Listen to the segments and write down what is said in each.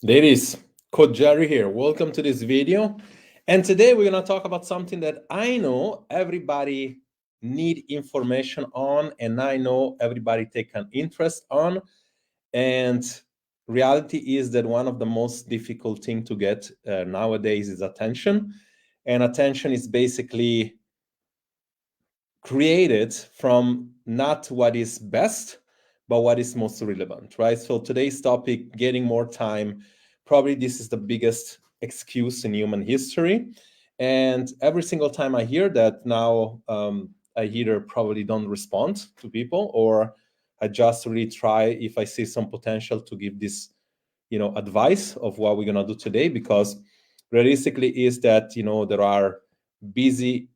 Ladies, Coach Jerry here. Welcome to this video. And today we're going to talk about something that I know everybody need information on, and I know everybody take an interest on. And reality is that one of the most difficult thing to get nowadays is attention. And attention is basically created from not what is best, but what is most relevant, right? So today's topic, getting more time, probably this is the biggest excuse in human history. And every single time I hear that now, I either probably don't respond to people, or I just really try, if I see some potential, to give this, advice of what we're going to do today, because realistically is that, there are busy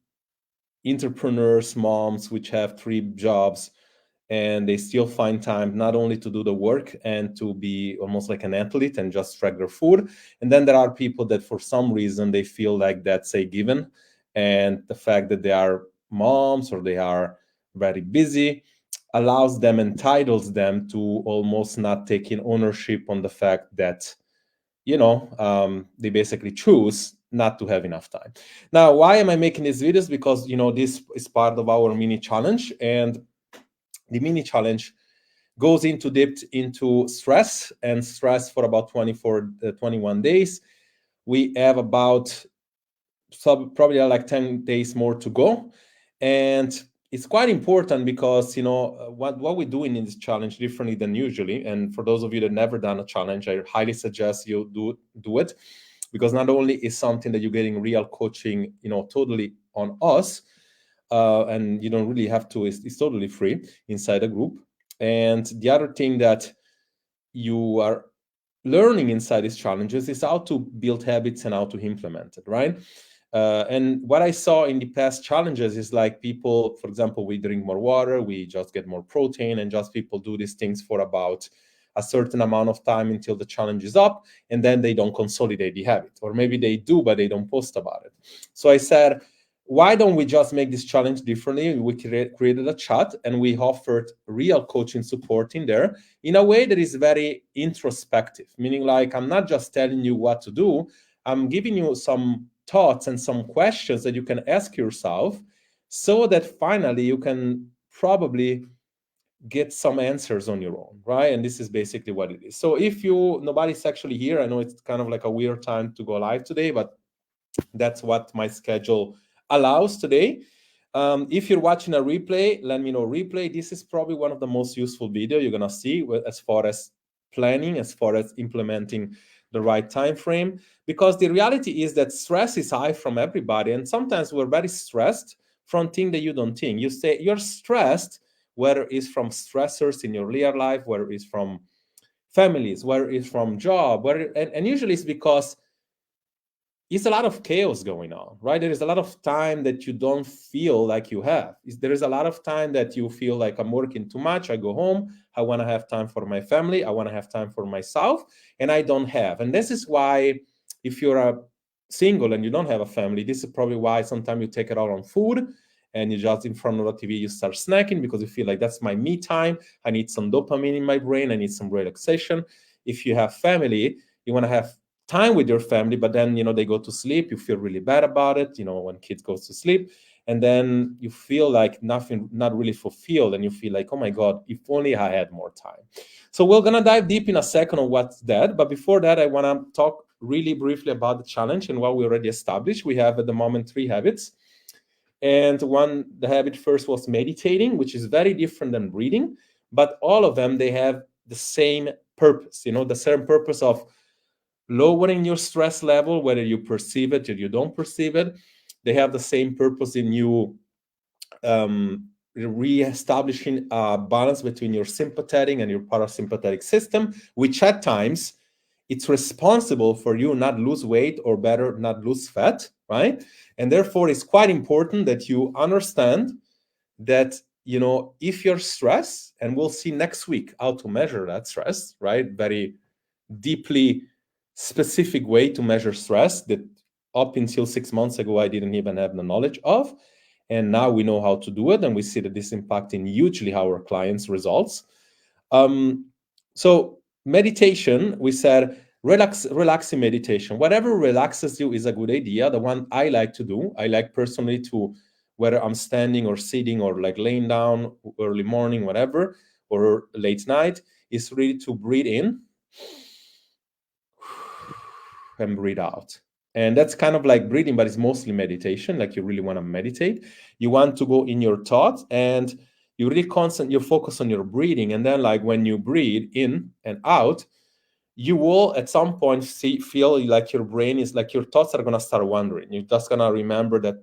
entrepreneurs, moms, which have three jobs, and they still find time not only to do the work and to be almost like an athlete and just track their food. And then there are people that for some reason they feel like that's a given. And the fact that they are moms or they are very busy allows them, entitles them to almost not taking ownership on the fact that they basically choose not to have enough time. Now, why am I making these videos? Because this is part of our mini challenge, and the mini challenge goes into depth into stress, and stress for about 21 days. We have about probably like 10 days more to go, and it's quite important because what we're doing in this challenge differently than usually. And for those of you that never done a challenge, I highly suggest you do it, because not only is something that you're getting real coaching, totally on us, and you don't really have to. It's totally free inside a group. And the other thing that you are learning inside these challenges is how to build habits and how to implement it, right? And what I saw in the past challenges is like people, for example, we drink more water, we just get more protein, and just people do these things for about a certain amount of time until the challenge is up, and then they don't consolidate the habit. Or maybe they do, but they don't post about it. So I said, why don't we just make this challenge differently? We created a chat, and we offered real coaching support in there in a way that is very introspective, meaning like I'm not just telling you what to do, I'm giving you some thoughts and some questions that you can ask yourself, so that finally you can probably get some answers on your own, right? And this is basically what it is. So if nobody's actually here, I know it's kind of like a weird time to go live today, but that's what my schedule allows today. If you're watching a replay, let me know. Replay, this is probably one of the most useful video you're gonna see as far as planning, as far as implementing the right time frame. Because the reality is that stress is high from everybody, and sometimes we're very stressed from things that you don't think. You say you're stressed, whether it's from stressors in your real life, whether it's from families, whether it's from job, and usually it's because it's a lot of chaos going on, right? There is a lot of time that you don't feel like you have. There is a lot of time that you feel like I'm working too much. I go home, I want to have time for my family, I want to have time for myself, and I don't have. And this is why, if you're a single and you don't have a family, this is probably why sometimes you take it all on food, and you just in front of the TV, you start snacking because you feel like that's my me time. I need some dopamine in my brain, I need some relaxation. If you have family, you want to have time with your family, but then they go to sleep, you feel really bad about it, when kids goes to sleep, and then you feel like nothing, not really fulfilled, and you feel like, oh my god, if only I had more time. So we're gonna dive deep in a second on what's that, but before that I want to talk really briefly about the challenge and what we already established. We have at the moment 3 habits, and the habit first was meditating, which is very different than reading, but all of them, they have the same purpose, the same purpose of lowering your stress level, whether you perceive it or you don't perceive it. They have the same purpose in you re-establishing a balance between your sympathetic and your parasympathetic system, which at times it's responsible for you not lose weight, or better, not lose fat, right? And therefore, it's quite important that you understand that if you're stressed, and we'll see next week how to measure that stress, right? Very deeply specific way to measure stress that up until 6 months ago I didn't even have the knowledge of, and now we know how to do it, and we see that this impacting hugely our clients' results. So meditation, we said, Relaxing meditation, whatever relaxes you is a good idea. The one I like to do, I like personally to, whether I'm standing or sitting or like laying down early morning, whatever, or late night, is really to breathe in and breathe out. And that's kind of like breathing, but it's mostly meditation. Like you really want to meditate. You want to go in your thoughts and you really you focus on your breathing. And then like when you breathe in and out, you will at some point feel like your brain is like your thoughts are going to start wandering. You're just going to remember that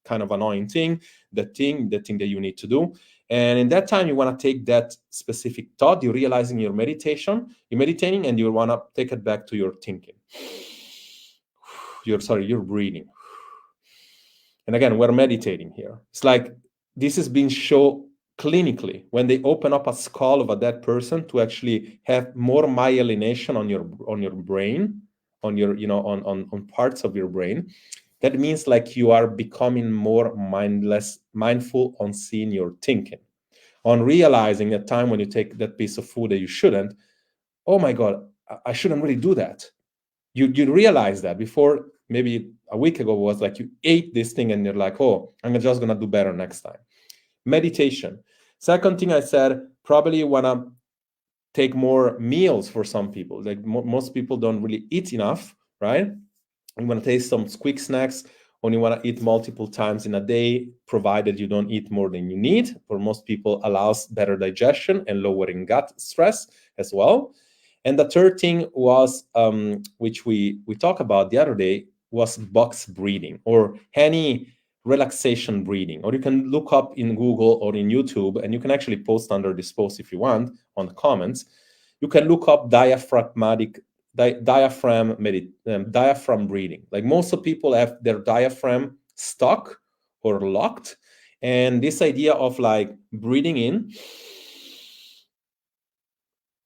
kind of annoying thing, the thing that you need to do. And in that time, you want to take that specific thought, you're realizing you're meditating, and you want to take it back to your thinking. You're breathing. And again, we're meditating here. It's like this has been shown clinically when they open up a skull of a dead person to actually have more myelination on your brain, on your on parts of your brain. That means like you are becoming more mindful on seeing your thinking, on realizing a time when you take that piece of food that you shouldn't. Oh my God, I shouldn't really do that. You realize that before, maybe a week ago, was like you ate this thing and you're like, oh, I'm just gonna do better next time. Meditation. Second thing I said, probably you wanna take more meals. For some people, like most people don't really eat enough, right? You want to take some quick snacks, or you want to eat multiple times in a day, provided you don't eat more than you need. For most people, allows better digestion and lowering gut stress as well. And the third thing was, which we talked about the other day, was box breathing or any relaxation breathing. Or you can look up in Google or in YouTube, and you can actually post under this post if you want on the comments. You can look up diaphragm breathing. Like most of people have their diaphragm stuck or locked, and this idea of like breathing in,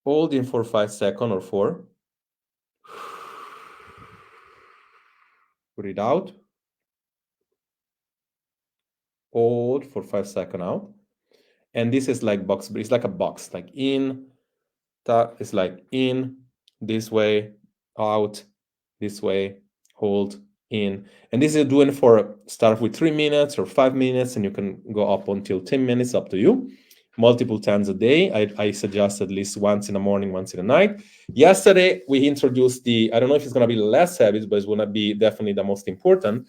hold in for 5 seconds or 4, breathe out, hold for 5 seconds out, and this is like box. It's like a box, like in, that is like in this way, out this way, hold, in. And this is doing for start with 3 minutes or 5 minutes, and you can go up until 10 minutes, up to you. Multiple times a day. I suggest at least once in the morning, once in the night. Yesterday, we introduced I don't know if it's going to be less habits, but it's going to be definitely the most important,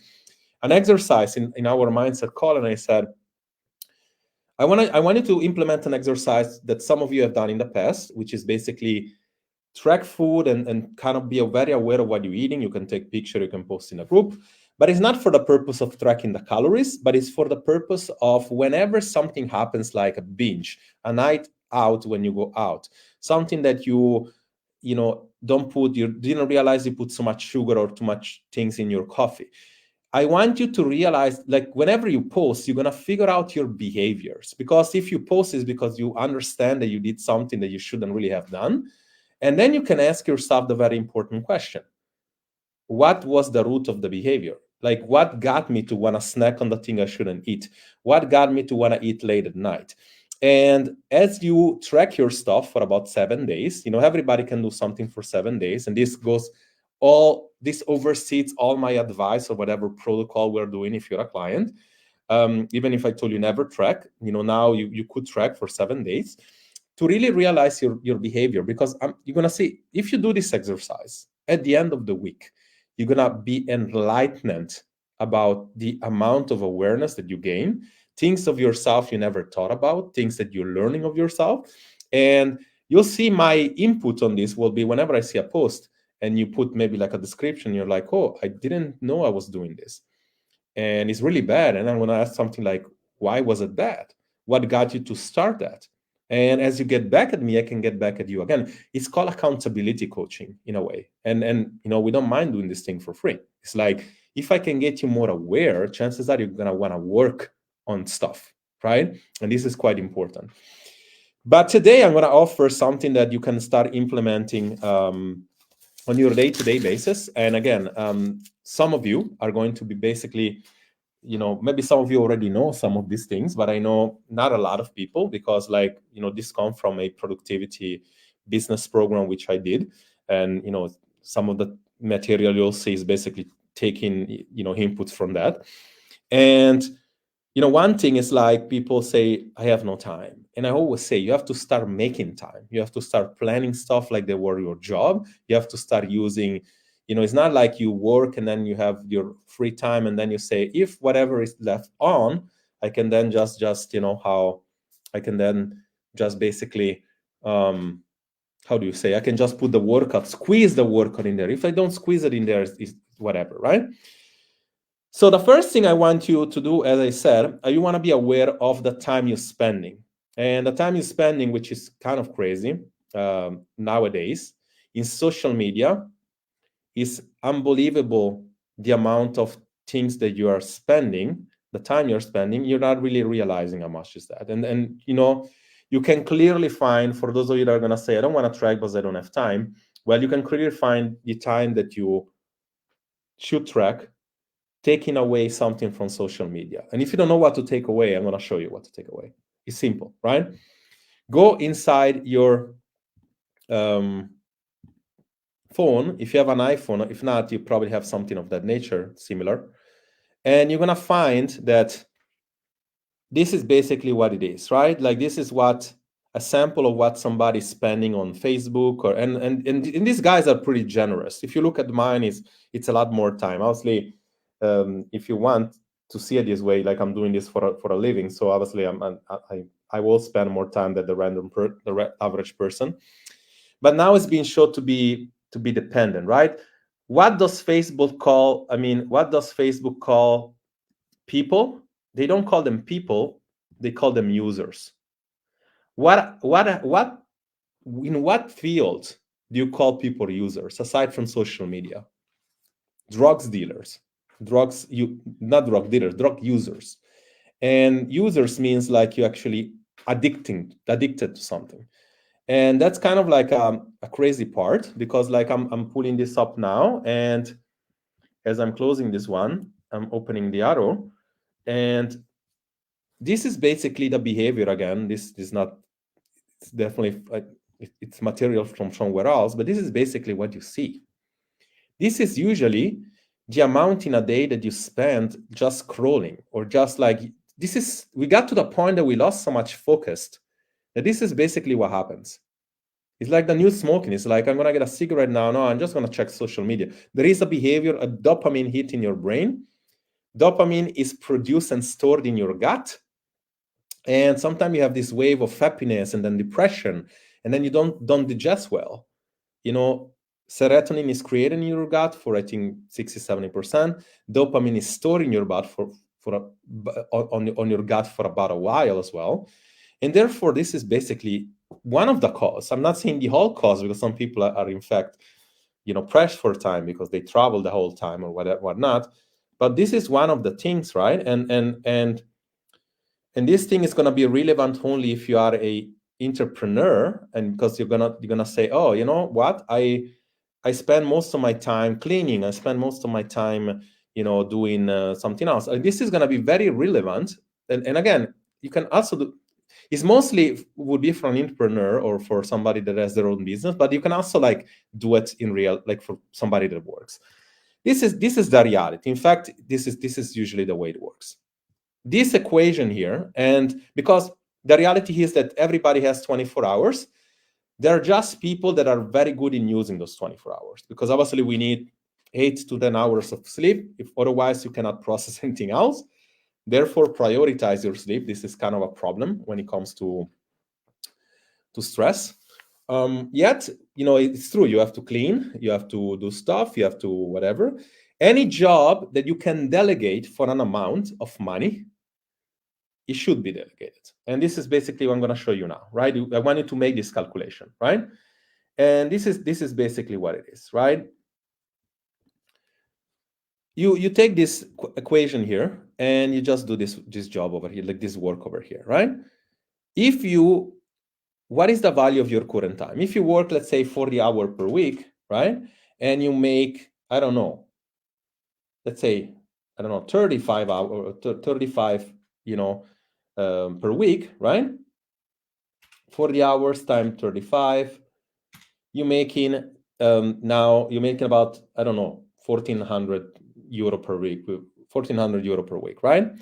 an exercise in our mindset call. And I said, I wanted to implement an exercise that some of you have done in the past, which is basically track food and kind of be very aware of what you're eating. You can take picture, you can post in a group, but it's not for the purpose of tracking the calories, but it's for the purpose of whenever something happens, like a binge, a night out, when you go out, something that you didn't realize you put so much sugar or too much things in your coffee. I want you to realize, like, whenever you post, you're going to figure out your behaviors, because if you post, it's because you understand that you did something that you shouldn't really have done. And then you can ask yourself the very important question: what was the root of the behavior? Like, what got me to want to snack on the thing I shouldn't eat? What got me to want to eat late at night? And as you track your stuff for about 7 days, everybody can do something for 7 days. And this oversees all my advice or whatever protocol we're doing if you're a client. Even if I told you never track, now you could track for 7 days to really realize your behavior. Because you're going to see, if you do this exercise at the end of the week, you're going to be enlightened about the amount of awareness that you gain, things of yourself you never thought about, things that you're learning of yourself. And you'll see my input on this will be, whenever I see a post and you put maybe like a description, you're like, oh, I didn't know I was doing this, and it's really bad. And I'm going to ask something like, why was it bad? What got you to start that? And as you get back at me, I can get back at you again. It's called accountability coaching in a way. And we don't mind doing this thing for free. It's like, if I can get you more aware, chances are you're going to want to work on stuff, right? And this is quite important. But today I'm going to offer something that you can start implementing on your day-to-day basis. And again, some of you are going to be basically, maybe some of you already know some of these things, but I know not a lot of people, because this comes from a productivity business program, which I did. And, some of the material you'll see is basically taking, inputs from that. And one thing is like people say, I have no time. And I always say, you have to start making time. You have to start planning stuff like they were your job. You have to start using, it's not like you work and then you have your free time and then you say, if whatever is left on, I can then just how I can then just basically, how do you say, I can just put the workout, squeeze the workout in there. If I don't squeeze it in there, it's whatever, right? So the first thing I want you to do, as I said, you want to be aware of the time you're spending. And the time you're spending, which is kind of crazy nowadays, in social media, is unbelievable. The amount of things that you are spending, the time you're spending, you're not really realizing how much is that. And you can clearly find, for those of you that are going to say, I don't want to track because I don't have time, well, you can clearly find the time that you should track taking away something from social media. And if you don't know what to take away, I'm going to show you what to take away. It's simple, right? Go inside your phone. If you have an iPhone, if not, you probably have something of that nature, similar. And you're going to find that this is basically what it is, right? Like this is what a sample of what somebody's spending on Facebook, or and these guys are pretty generous. If you look at mine, it's a lot more time. Obviously, if you want to see it this way, like I'm doing this for a living, so obviously I will spend more time than the average person. But now it's being shown to be dependent, right? What does Facebook call? I mean, what does Facebook call people? They don't call them people, they call them users. What in what field do you call people users aside from social media? Drugs dealers, not drug dealers, drug users. And users means like you actually addicted to something. And that's kind of like a crazy part, because like I'm pulling this up now, and as I'm closing this one, I'm opening the arrow, and this is basically the behavior again. This is not, it's definitely it's material from somewhere else, but this is basically what you see. This is usually the amount in a day that you spend just scrolling, or just like, we got to the point that we lost so much focus that this is basically what happens. It's like the new smoking. It's like, I'm going to get a cigarette now. No, I'm just going to check social media. There is a behavior, a dopamine hit in your brain. Dopamine is produced and stored in your gut. And sometimes you have this wave of happiness and then depression, and then you don't digest well. Serotonin is created in your gut for, I think, 60-70%. Dopamine is stored in your gut on your gut for about a while as well. And therefore, this is basically one of the causes. I'm not saying the whole cause, because some people are in fact, pressed for time because they travel the whole time or whatnot. But this is one of the things, right? And this thing is going to be relevant only if you are a entrepreneur, and because you're gonna say, oh, you know what, I spend most of my time cleaning, I spend most of my time doing something else. This is going to be very relevant. And again, you can also do, it's mostly would be for an entrepreneur or for somebody that has their own business, but you can also like do it in real, like for somebody that works. This is the reality. In fact, this is usually the way it works. This equation here, and because the reality is that everybody has 24 hours, there are just people that are very good in using those 24 hours, because obviously we need 8 to 10 hours of sleep. If otherwise you cannot process anything else. Therefore, prioritize your sleep. This is kind of a problem when it comes to stress. Yet, it's true. You have to clean, you have to do stuff, you have to whatever. Any job that you can delegate for an amount of money, it should be delegated. And this is basically what I'm going to show you now, right? I want you to make this calculation, right? And this is basically what it is, right? You take this equation here and you just do this job over here, like this work over here, right? What is the value of your current time? If you work, let's say 40 hours per week, right? And you make, I don't know, let's say, 35 hours, 35, per week, right? 40 hours times 35, you're making now you're making about, I don't know, 1,400 euro per week, 1,400 euro per week, right?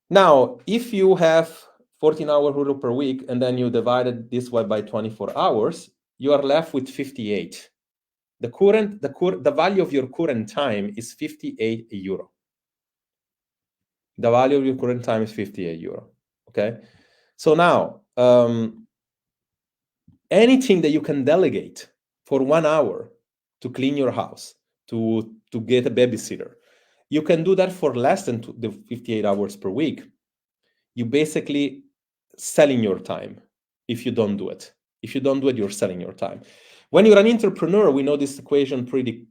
Now, if you have 14-hour euro per week and then you divided this by 24 hours, you are left with 58. The value of your current time is 58 euro. The value of your current time is 58 euro. Okay. So now, anything that you can delegate for 1 hour to clean your house, to get a babysitter, you can do that for less than the 58 hours per week. You basically selling your time if you don't do it. If you don't do it, you're selling your time. When you're an entrepreneur, we know this equation pretty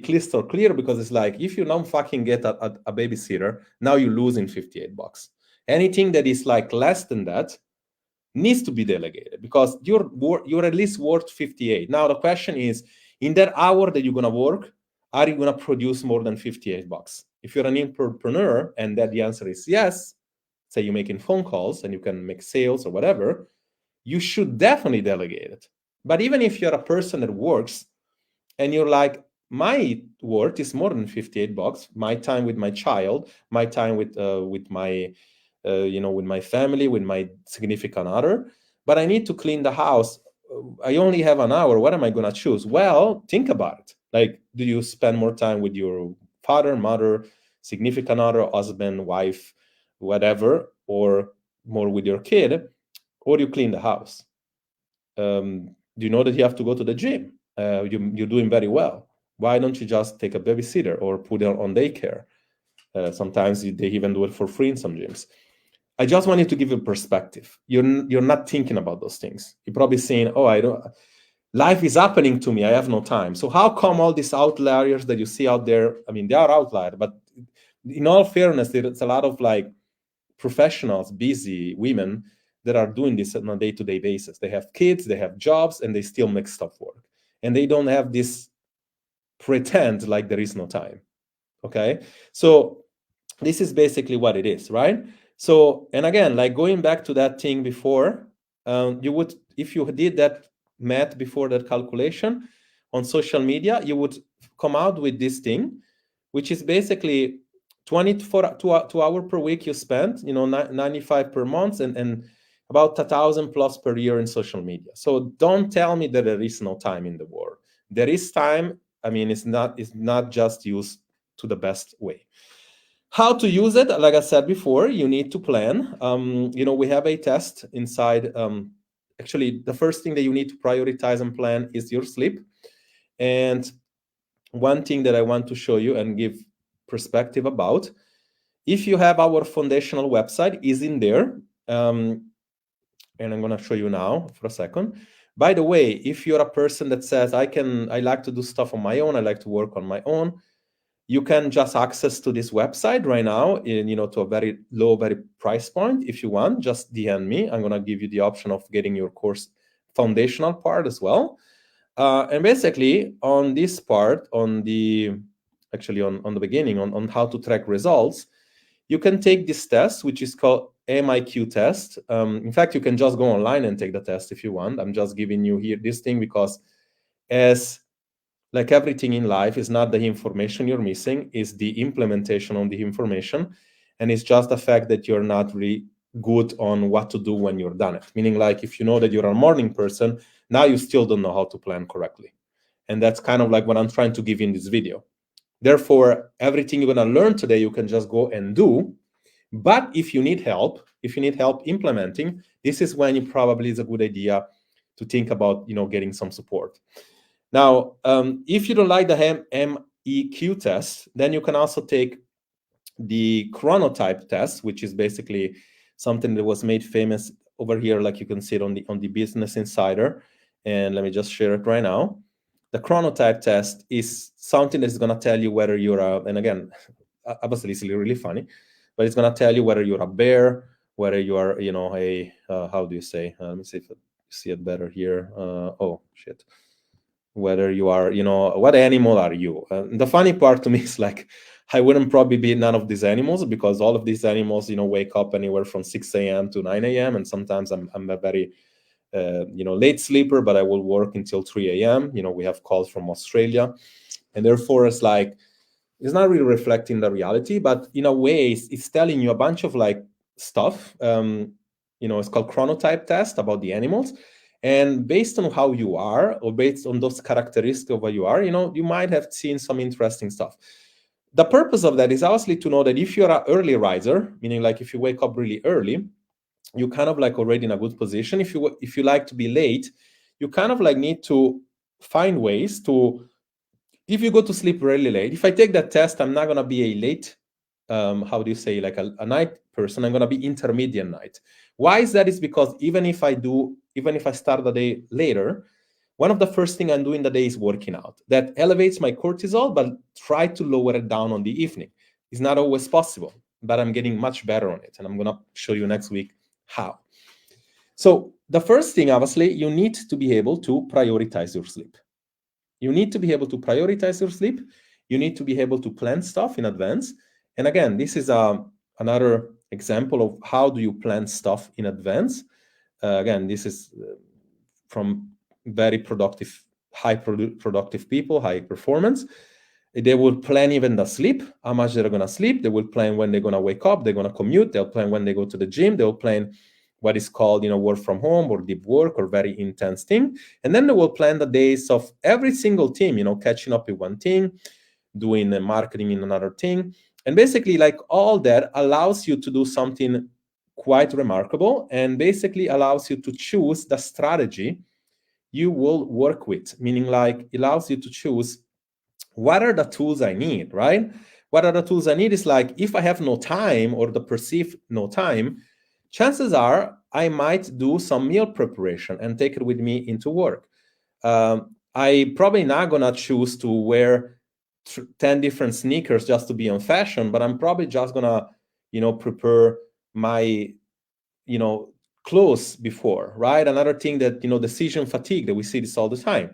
crystal clear, because it's like, if you don't fucking get a babysitter, now you're losing 58 bucks. Anything that is like less than that needs to be delegated, because you're at least worth 58. Now the question is, in that hour that you're going to work, are you going to produce more than 58 bucks? If you're an entrepreneur and that the answer is yes, say you're making phone calls and you can make sales or whatever, you should definitely delegate it. But even if you're a person that works and you're like, my worth is more than 58 bucks, my time with my child, my time with my with my family, with my significant other, but I need to clean the house, I only have an hour, what am I going to choose? Well, think about it. Like, do you spend more time with your father, mother, significant other, husband, wife, whatever, or more with your kid, or you clean the house? Do you know that you have to go to the gym? You're doing very well. Why don't you just take a babysitter or put it on daycare? Sometimes they even do it for free in some gyms. I just wanted to give you perspective. You're not thinking about those things. You're probably saying, "Oh, I don't. Life is happening to me. I have no time." So how come all these outliers that you see out there? I mean, they are outliers, but in all fairness, there's a lot of like professionals, busy women that are doing this on a day-to-day basis. They have kids, they have jobs, and they still make stuff work. And they don't have this pretend like there is no time. Okay, so this is basically what it is, right? So, and again, like going back to that thing before, you would, if you did that math before, that calculation on social media, you would come out with this thing, which is basically 24 2 hour per week you spend, 95 per month, and about 1,000 plus per year in social media. So don't tell me that there is no time in the world. There is time. I mean, it's not just used to the best way. How to use it? Like I said before, you need to plan. We have a test inside. Actually, the first thing that you need to prioritize and plan is your sleep. And one thing that I want to show you and give perspective about, if you have our foundational website, is in there. And I'm going to show you now for a second. By the way, if you're a person that says, I like to do stuff on my own, I like to work on my own, you can just access to this website right now to a very low, very price point. If you want, just DM me. I'm going to give you the option of getting your course foundational part as well. And basically on this part, on the beginning, on how to track results, you can take this test, which is called MIQ test. In fact, you can just go online and take the test if you want. I'm just giving you here this thing because, as like everything in life, is not the information you're missing, is the implementation on the information. And it's just the fact that you're not really good on what to do when you're done it. Meaning, like, if you know that you're a morning person, now you still don't know how to plan correctly. And that's kind of like what I'm trying to give in this video. Therefore, everything you're going to learn today, you can just go and do. But if you need help implementing, this is when it probably is a good idea to think about, getting some support. Now, if you don't like the MEQ test, then you can also take the chronotype test, which is basically something that was made famous over here, like you can see it on the Business Insider. And let me just share it right now. The chronotype test is something that's going to tell you whether you're and again, obviously it's really funny, but it's going to tell you whether you're a bear, whether you are, a, how do you say? Let me see if I see it better here. Oh, shit. Whether you are, what animal are you? The funny part to me is like, I wouldn't probably be none of these animals, because all of these animals, wake up anywhere from 6 a.m. to 9 a.m. And sometimes I'm a very late sleeper, but I will work until 3 a.m. We have calls from Australia, and therefore it's not really reflecting the reality, but in a way, it's telling you a bunch of like stuff. It's called chronotype test about the animals, and based on how you are, or based on those characteristics of what you are, you might have seen some interesting stuff. The purpose of that is obviously to know that if you're an early riser, meaning like if you wake up really early, you kind of like already in a good position. If you like to be late, you kind of like need to find ways to, if you go to sleep really late, if I take that test, I'm not going to be a late, how do you say, like a night person. I'm going to be intermediate night. Why is that? Is because even if I start the day later, one of the first thing I'm doing the day is working out. That elevates my cortisol, but try to lower it down on the evening. It's not always possible, but I'm getting much better on it. And I'm going to show you next week how. So the first thing, obviously, you need to be able to prioritize your sleep. You need to be able to prioritize your sleep. You need to be able to plan stuff in advance. And again, this is another example of how do you plan stuff in advance. Again, this is from very productive, productive people, high performance. They will plan even the sleep, how much they're going to sleep. They will plan when they're going to wake up. They're going to commute. They'll plan when they go to the gym. They'll plan what is called, work from home or deep work or very intense thing. And then they will plan the days of every single team, catching up with one thing, doing the marketing in another thing. And basically, like all that allows you to do something quite remarkable, and basically allows you to choose the strategy you will work with, meaning like it allows you to choose what are the tools I need, right? What are the tools I need is like, if I have no time or the perceived no time, chances are I might do some meal preparation and take it with me into work. I probably not gonna choose to wear 10 different sneakers just to be on fashion, but I'm probably just gonna, prepare my, clothes before, right? Another thing that, decision fatigue, that we see this all the time.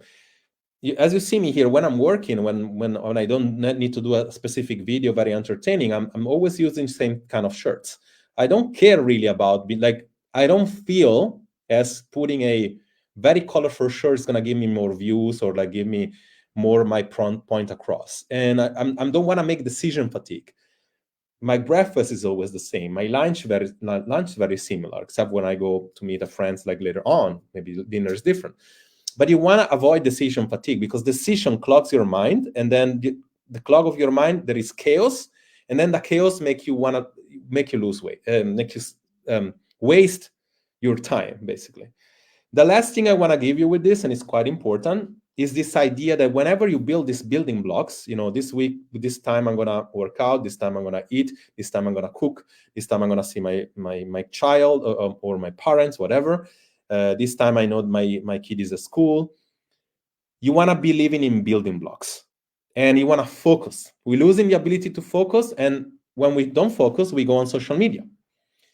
As you see me here, when I'm working, when I don't need to do a specific video very entertaining, I'm always using same kind of shirts. I don't care really about I don't feel as putting a very colorful shirt is gonna give me more views or like give me more my point across. And I don't want to make decision fatigue. My breakfast is always the same. My lunch very similar, except when I go to meet a friends like later on, maybe dinner is different. But you want to avoid decision fatigue, because decision clogs your mind, and then the clog of your mind, there is chaos, and then the chaos make you lose weight, make you waste your time, basically. The last thing I want to give you with this, and it's quite important, is this idea that whenever you build these building blocks, this week, this time I'm gonna work out, this time I'm gonna eat, this time I'm gonna cook, this time I'm gonna see my child or my parents, whatever. This time I know my kid is at school. You want to be living in building blocks, and you want to focus. We're losing the ability to focus, and when we don't focus, we go on social media.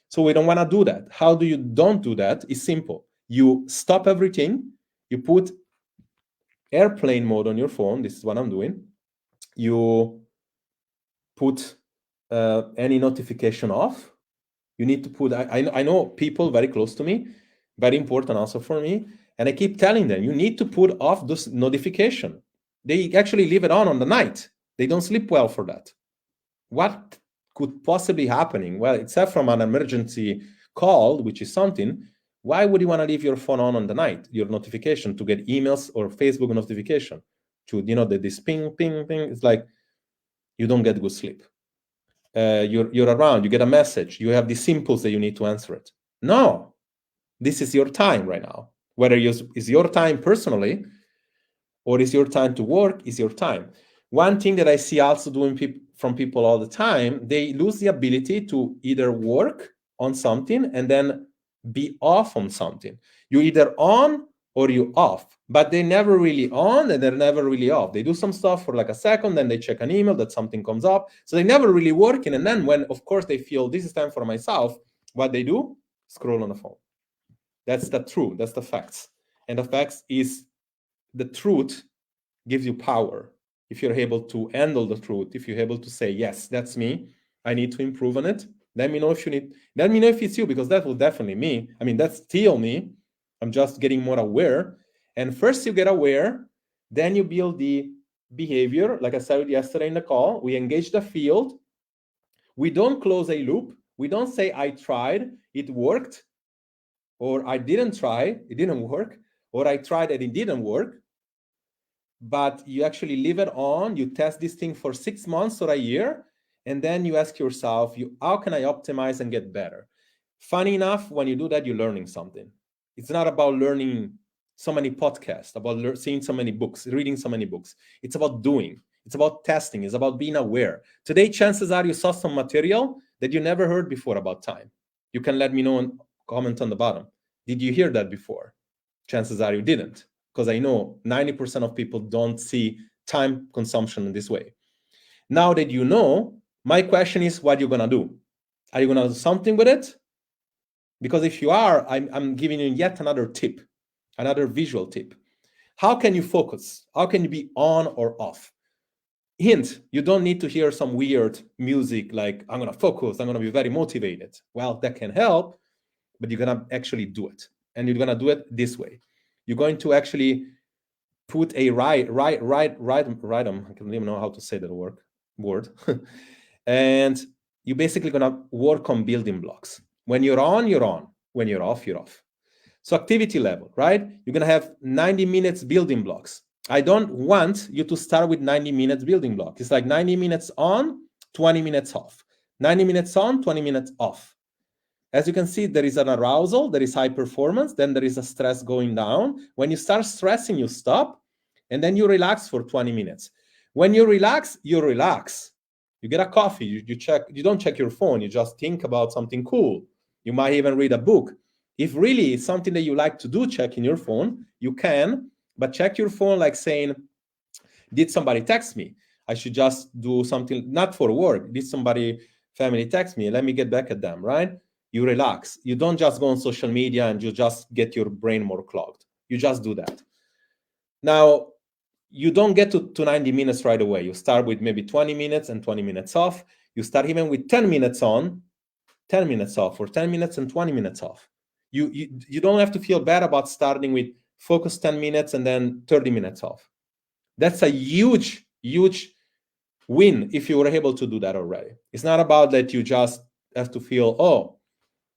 So we don't want to do that. How do you don't do that? It's simple. You stop everything. You put airplane mode on your phone. This is what I'm doing. You put any notification off. You need to put, I know people very close to me, very important also for me, and I keep telling them, you need to put off this notification. They actually leave it on the night. They don't sleep well for that. What could possibly happening? Well, except from an emergency call, which is something, why would you want to leave your phone on the night, your notification, to get emails or Facebook notification? To, this ping, ping, ping. It's like you don't get good sleep. You're around, you get a message, you have these impulse that you need to answer it. No, this is your time right now. Whether is your time personally or is your time to work, is your time. One thing that I see also doing from people all the time, they lose the ability to either work on something and then be off on something. You either on or you off, but they're never really on and they're never really off. They do some stuff for like a second, then they check an email that something comes up. So they never really working. And then when, of course, they feel this is time for myself, what they do? Scroll on the phone. That's the truth. That's the facts. And the facts is the truth gives you power. If you're able to handle the truth, if you're able to say, yes, that's me, I need to improve on it. Let me know if you need, let me know if it's you, because that will definitely me. I mean, that's still me. I'm just getting more aware. And first you get aware, then you build the behavior. Like I said yesterday in the call, we engage the field. We don't close a loop. We don't say, I tried, it worked, or I didn't try, it didn't work, or I tried and it didn't work. But you actually leave it on, you test this thing for 6 months or a year, and then you ask yourself, how can I optimize and get better? Funny enough, when you do that, you're learning something. It's not about learning so many podcasts, about seeing so many books, reading so many books. It's about doing. It's about testing. It's about being aware. Today, chances are you saw some material that you never heard before about time. You can let me know and comment on the bottom. Did you hear that before? Chances are you didn't, because I know 90% of people don't see time consumption in this way. Now that you know, my question is, what are you going to do? Are you going to do something with it? Because if you are, I'm giving you yet another tip, another visual tip. How can you focus? How can you be on or off? Hint, you don't need to hear some weird music like, I'm going to focus, I'm going to be very motivated. Well, that can help, but you're going to actually do it. And you're going to do it this way. You're going to actually put a I don't even know how to say that word. And you're basically going to work on building blocks. When you're on, you're on. When you're off, you're off. So activity level, right? You're going to have 90 minutes building blocks. I don't want you to start with 90 minutes building block. It's like 90 minutes on, 20 minutes off. 90 minutes on, 20 minutes off. As you can see, there is an arousal, there is high performance, then there is a stress going down. When you start stressing, you stop, and then you relax for 20 minutes. When you relax, you relax. You get a coffee, you don't check your phone, you just think about something cool. You might even read a book. If really it's something that you like to do, checking your phone, you can, but check your phone like saying, did somebody text me? I should just do something, not for work. Did somebody, family text me? Let me get back at them, right? You relax. You don't just go on social media and you just get your brain more clogged. You just do that. Now, you don't get to 90 minutes right away. You start with maybe 20 minutes and 20 minutes off. You start even with 10 minutes on, 10 minutes off, or 10 minutes and 20 minutes off. You don't have to feel bad about starting with focus 10 minutes and then 30 minutes off. That's a huge, huge win if you were able to do that already. It's not about that you just have to feel, oh,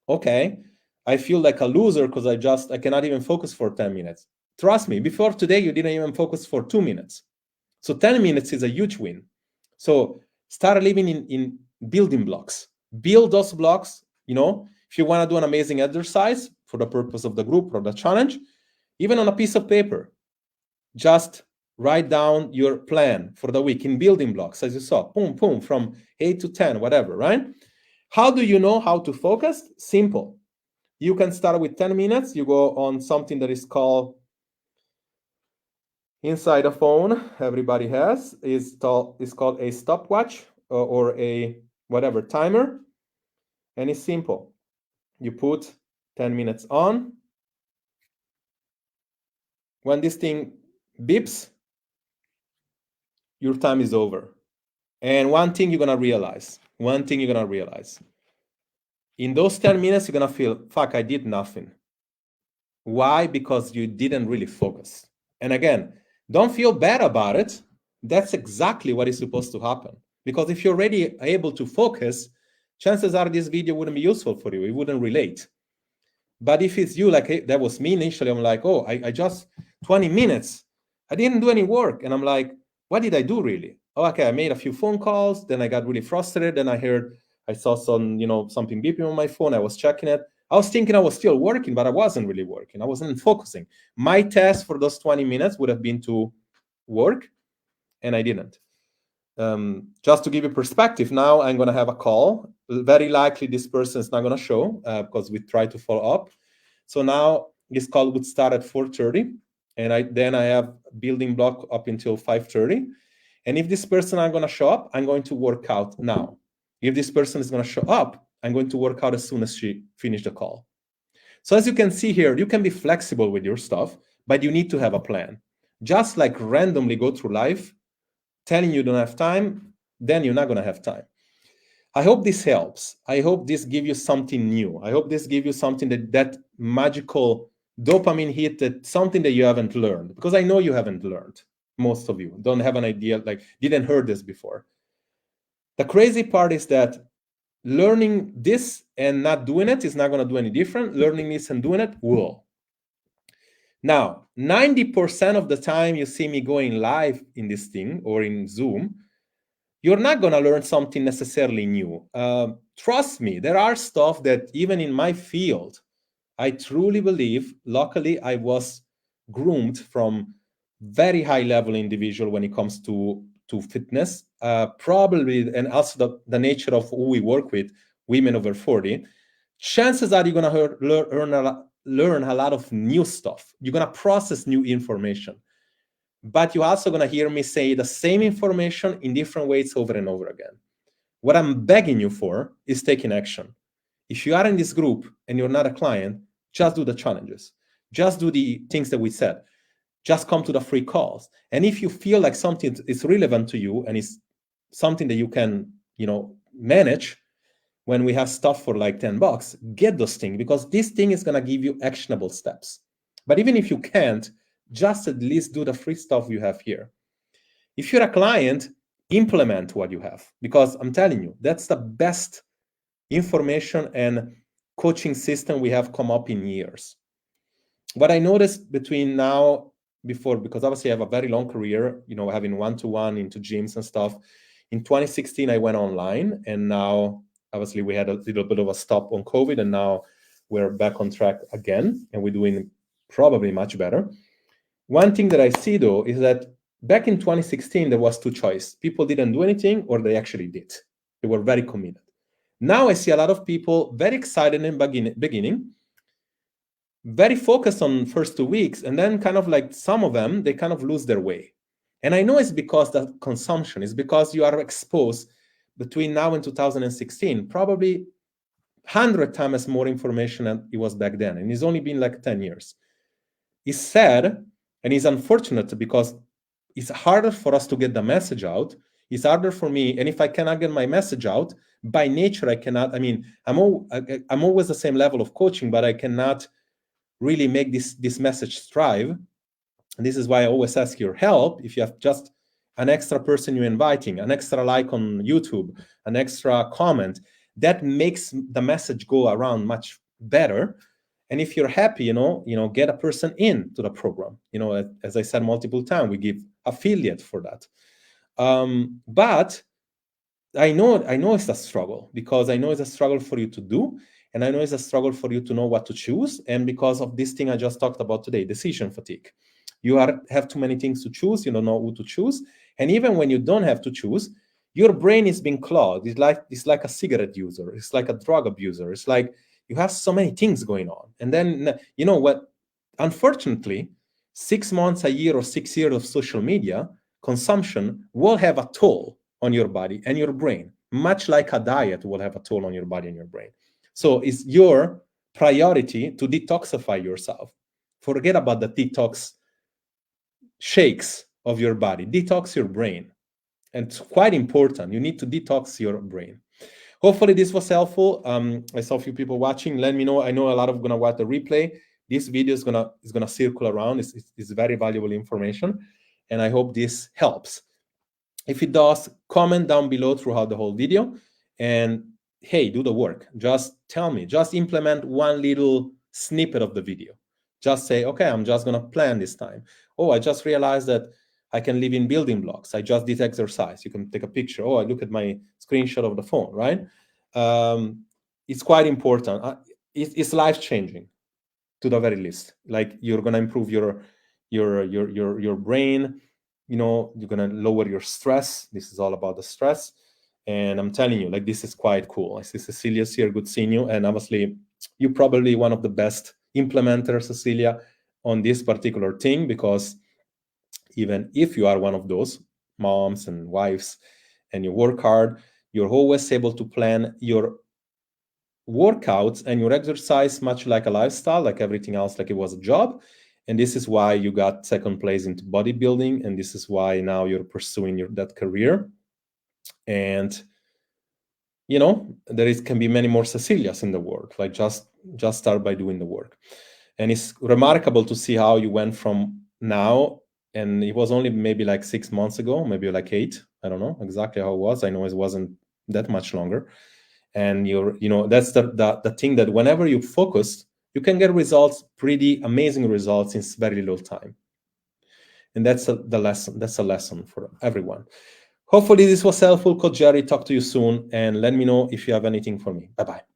okay, I feel like a loser because I cannot even focus for 10 minutes. Trust me, before today, you didn't even focus for 2 minutes. So 10 minutes is a huge win. So start living in building blocks. Build those blocks. If you want to do an amazing exercise for the purpose of the group or the challenge, even on a piece of paper, just write down your plan for the week in building blocks, as you saw, boom, boom, from 8 to 10, whatever, right? How do you know how to focus? Simple. You can start with 10 minutes. You go on something that is called, inside a phone, everybody has, is called a stopwatch or a whatever timer. And it's simple. You put 10 minutes on. When this thing beeps, your time is over. And one thing you're going to realize, in those 10 minutes, you're going to feel, fuck, I did nothing. Why? Because you didn't really focus. And again, don't feel bad about it. That's exactly what is supposed to happen. Because if you're already able to focus, chances are this video wouldn't be useful for you. It wouldn't relate. But if it's you, like, hey, that was me initially, I'm like, oh, I just 20 minutes. I didn't do any work. And I'm like, what did I do really? Oh, okay, I made a few phone calls. Then I got really frustrated. Then I saw something beeping on my phone. I was checking it. I was thinking I was still working, but I wasn't really working. I wasn't focusing. My task for those 20 minutes would have been to work, and I didn't. Just to give you perspective, now I'm going to have a call. Very likely this person is not going to show because we try to follow up. So now this call would start at 4:30, and I have building block up until 5:30. And if this person is going to show up, I'm going to work out now. If this person is going to show up, I'm going to work out as soon as she finishes the call. So as you can see here, you can be flexible with your stuff, but you need to have a plan. Just like randomly go through life, telling you don't have time, then you're not going to have time. I hope this helps. I hope this gives you something new. I hope this gives you something that magical dopamine hit, that something that you haven't learned, because I know you haven't learned. Most of you don't have an idea, like didn't heard this before. The crazy part is that learning this and not doing it is not going to do any different. Learning this and doing it will. Now, 90% of the time you see me going live in this thing or in Zoom, you're not going to learn something necessarily new. Trust me, there are stuff that even in my field, I truly believe, luckily, I was groomed from very high level individual when it comes to fitness, probably, and also the nature of who we work with, women over 40. Chances are you're going to learn a lot of new stuff. You're going to process new information. But you're also going to hear me say the same information in different ways over and over again. What I'm begging you for is taking action. If you are in this group and you're not a client, just do the challenges. Just do the things that we said. Just come to the free calls. And if you feel like something is relevant to you and is something that you can, manage, when we have stuff for like $10, get those things, because this thing is going to give you actionable steps. But even if you can't, just at least do the free stuff you have here. If you're a client, implement what you have, because I'm telling you, that's the best information and coaching system we have come up in years. What I noticed between now, before, because obviously I have a very long career, having one-to-one into gyms and stuff. In 2016, I went online, and now obviously we had a little bit of a stop on COVID, and now we're back on track again, and we're doing probably much better. One thing that I see though is that back in 2016, there was two choices. People didn't do anything, or they actually did. They were very committed. Now I see a lot of people very excited in beginning, very focused on first 2 weeks, and then kind of like some of them, they kind of lose their way. And I know it's because the consumption is because you are exposed between now and 2016, probably 100 times more information than it was back then. And it's only been like 10 years. It's sad and it's unfortunate because it's harder for us to get the message out. It's harder for me. And if I cannot get my message out, by nature, I cannot. I mean, I'm always the same level of coaching, but I cannot really make this message strive. And this is why I always ask your help. If you have just an extra person you're inviting, an extra like on YouTube, an extra comment, that makes the message go around much better. And if you're happy, get a person in to the program. As I said multiple times, we give affiliate for that. But I know it's a struggle, because I know it's a struggle for you to do, and I know it's a struggle for you to know what to choose. And because of this thing I just talked about today, decision fatigue. You have too many things to choose. You don't know who to choose. And even when you don't have to choose, your brain is being clogged. It's like a cigarette user. It's like a drug abuser. It's like you have so many things going on. And then, you know what? Unfortunately, 6 months, a year, or 6 years of social media consumption will have a toll on your body and your brain, much like a diet will have a toll on your body and your brain. So it's your priority to detoxify yourself. Forget about the detox shakes of your body. Detox your brain. And it's quite important. You need to detox your brain. Hopefully this was helpful. I saw a few people watching. Let me know. I know a lot of gonna watch the replay. This video is gonna circle around. It's very valuable information, and I hope this helps. If it does, comment down below throughout the whole video. And hey, do the work. Just tell me. Just implement one little snippet of the video. Just say, okay, I'm just gonna plan this time. Oh, I just realized that I can live in building blocks. I just did exercise. You can take a picture. Oh, I look at my screenshot of the phone, right? It's quite important. It's life-changing, to the very least. Like, you're gonna improve your brain. You're gonna lower your stress. This is all about the stress. And I'm telling you, like, this is quite cool. I see Cecilia's here. Good seeing you. And obviously, you're probably one of the best implementers, Cecilia, on this particular thing, because even if you are one of those moms and wives and you work hard, you're always able to plan your workouts and your exercise much like a lifestyle, like everything else, like it was a job. And this is why you got second place into bodybuilding, and this is why now you're pursuing that career. And there can be many more Cecilias in the world. Like, just start by doing the work. And it's remarkable to see how you went from now, and it was only maybe like 6 months ago, maybe like 8. I don't know exactly how it was. I know it wasn't that much longer. And that's the thing, that whenever you focus, you can get results, pretty amazing results, in very little time. And that's the lesson. That's a lesson for everyone. Hopefully this was helpful. Coach Jerry, talk to you soon, and let me know if you have anything for me. Bye-bye.